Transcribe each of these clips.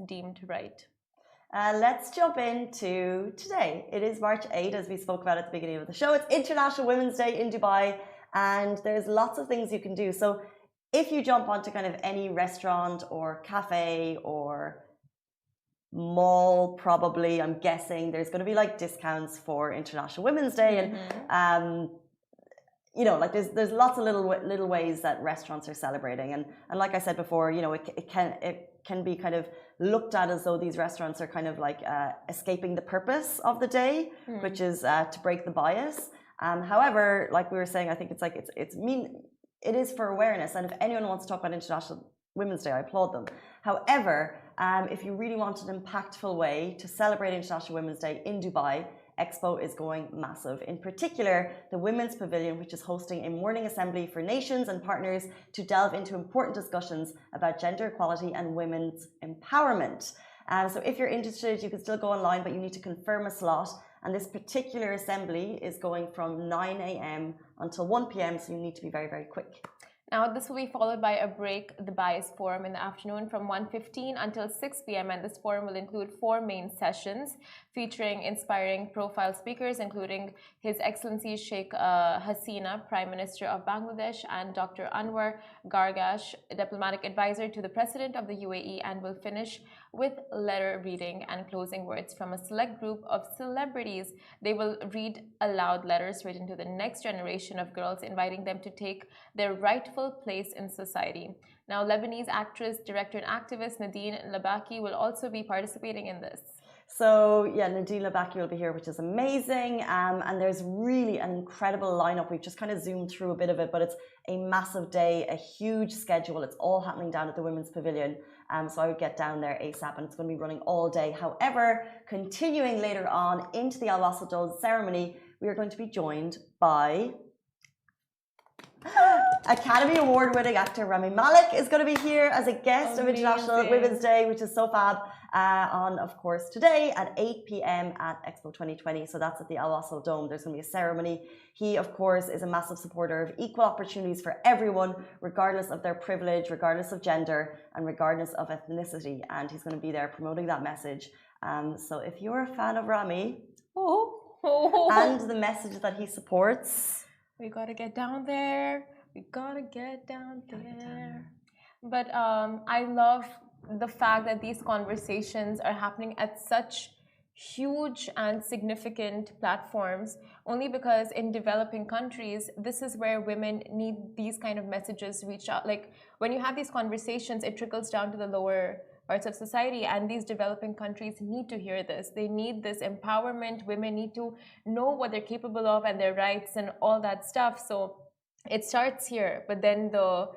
deemed right. Let's jump into today. It is March 8th, as we spoke about at the beginning of the show. It's International Women's Day in Dubai, and there's lots of things you can do. So if you jump onto kind of any restaurant or cafe or mall, probably, I'm guessing there's going to be like discounts for International Women's Day. And you know, like there's lots of little ways that restaurants are celebrating, and like I said before, you know, it can be kind of looked at as though these restaurants are kind of like escaping the purpose of the day, which is to break the bias. However, like we were saying, I think it's like it is for awareness, and if anyone wants to talk about International Women's Day, I applaud them. However, if you really want an impactful way to celebrate International Women's Day in Dubai, Expo is going massive. In particular, the Women's Pavilion, which is hosting a morning assembly for nations and partners to delve into important discussions about gender equality and women's empowerment. So if you're interested, you can still go online, but you need to confirm a slot. And this particular assembly is going from 9 a.m. until 1 p.m. So you need to be very, very quick. Now, this will be followed by a Break the Bias forum in the afternoon from 1:15 until 6 p.m. And this forum will include 4 main sessions featuring inspiring profile speakers, including His Excellency Sheikh Hasina, Prime Minister of Bangladesh, and Dr. Anwar Gargash, diplomatic advisor to the President of the UAE, and will finish with letter reading and closing words from a select group of celebrities. They will read aloud letters written to the next generation of girls, inviting them to take their rightful place in society. Now, Lebanese actress, director, and activist Nadine Labaki will also be participating in this. So yeah, Nadine Labaki will be here, which is amazing. And there's really an incredible lineup. We've just kind of zoomed through a bit of it, but it's a massive day, a huge schedule. It's all happening down at the Women's Pavilion. So I would get down there ASAP, and it's going to be running all day. However, continuing later on into the Al Wasl Dole ceremony, we are going to be joined by Academy Award winning actor Rami Malek is going to be here as a guest of International Women's Day, which is so fab, on, of course, today at 8 p.m. at Expo 2020. So that's at the Al Wasl Dome. There's going to be a ceremony. He, of course, is a massive supporter of equal opportunities for everyone, regardless of their privilege, regardless of gender, and regardless of ethnicity. And he's going to be there promoting that message. So if you're a fan of Rami and the message that he supports, we got to get down there. We gotta get down there. But I love the fact that these conversations are happening at such huge and significant platforms, only because in developing countries, this is where women need these kind of messages reach out. Like when you have these conversations, it trickles down to the lower parts of society, and these developing countries need to hear this. They need this empowerment. Women need to know what they're capable of and their rights and all that stuff. So it starts here, but then the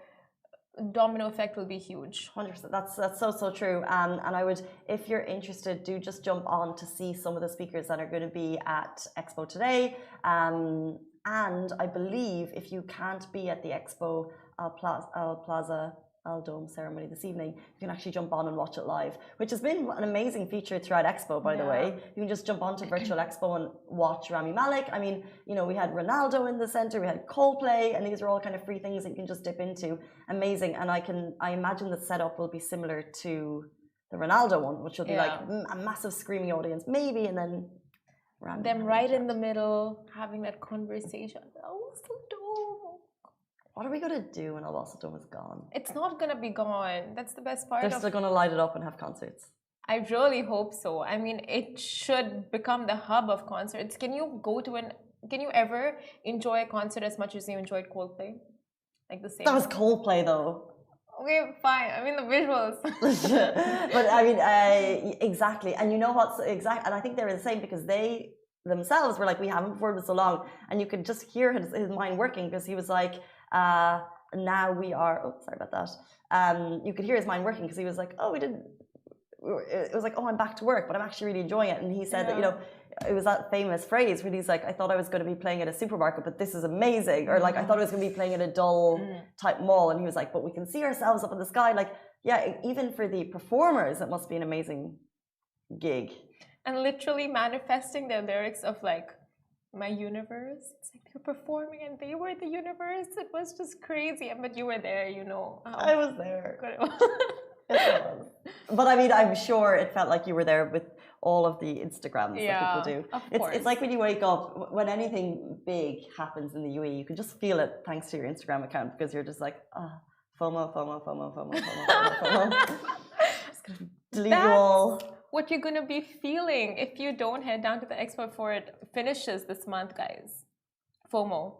domino effect will be huge. 100%. That's so true. And I would, if you're interested, do just jump on to see some of the speakers that are going to be at Expo today. And I believe if you can't be at the Expo Al Dome ceremony this evening, you can actually jump on and watch it live, which has been an amazing feature throughout Expo, by the way. You can just jump onto Virtual Expo and watch Rami Malek. I mean, you know, we had Ronaldo in the center, we had Coldplay, and these are all kind of free things that you can just dip into. Amazing. And I imagine the setup will be similar to the Ronaldo one, which will be like a massive screaming audience, maybe, and then them right in the middle having that conversation. Oh, so dope. What are we going to do when Al Wasl Dome is gone? It's not going to be gone. That's the best part. They're still going to light it up and have concerts. I really hope so. I mean, it should become the hub of concerts. Can you ever enjoy a concert as much as you enjoyed Coldplay? Like the same? That was Coldplay though. Okay, fine. I mean, the visuals. But I mean, exactly. And you know what's exact? And I think they're the same because they themselves were like, we haven't performed for so long. And you could just hear his mind working because he was like, now we are, oh, sorry about that. You could hear his mind working because he was like, oh, it was like, oh, I'm back to work, but I'm actually really enjoying it. And he said that, you know, it was that famous phrase where he's like, I thought I was going to be playing at a supermarket, but this is amazing. Or like, I thought I was going to be playing at a dull type mall. And he was like, but we can see ourselves up in the sky. Like, yeah, even for the performers, it must be an amazing gig. And literally manifesting their lyrics of like, my universe. It's like they're performing and they were the universe. It was just crazy. But you were there, you know. I was there. It was. But I mean, I'm sure it felt like you were there with all of the Instagrams that people do. Of course. It's like when you wake up, when anything big happens in the UAE, you can just feel it thanks to your Instagram account because you're just like, FOMO, FOMO, FOMO, FOMO, FOMO, FOMO, FOMO. Just gonna delete you all. What you're gonna be feeling if you don't head down to the expo before it finishes this month, guys. FOMO.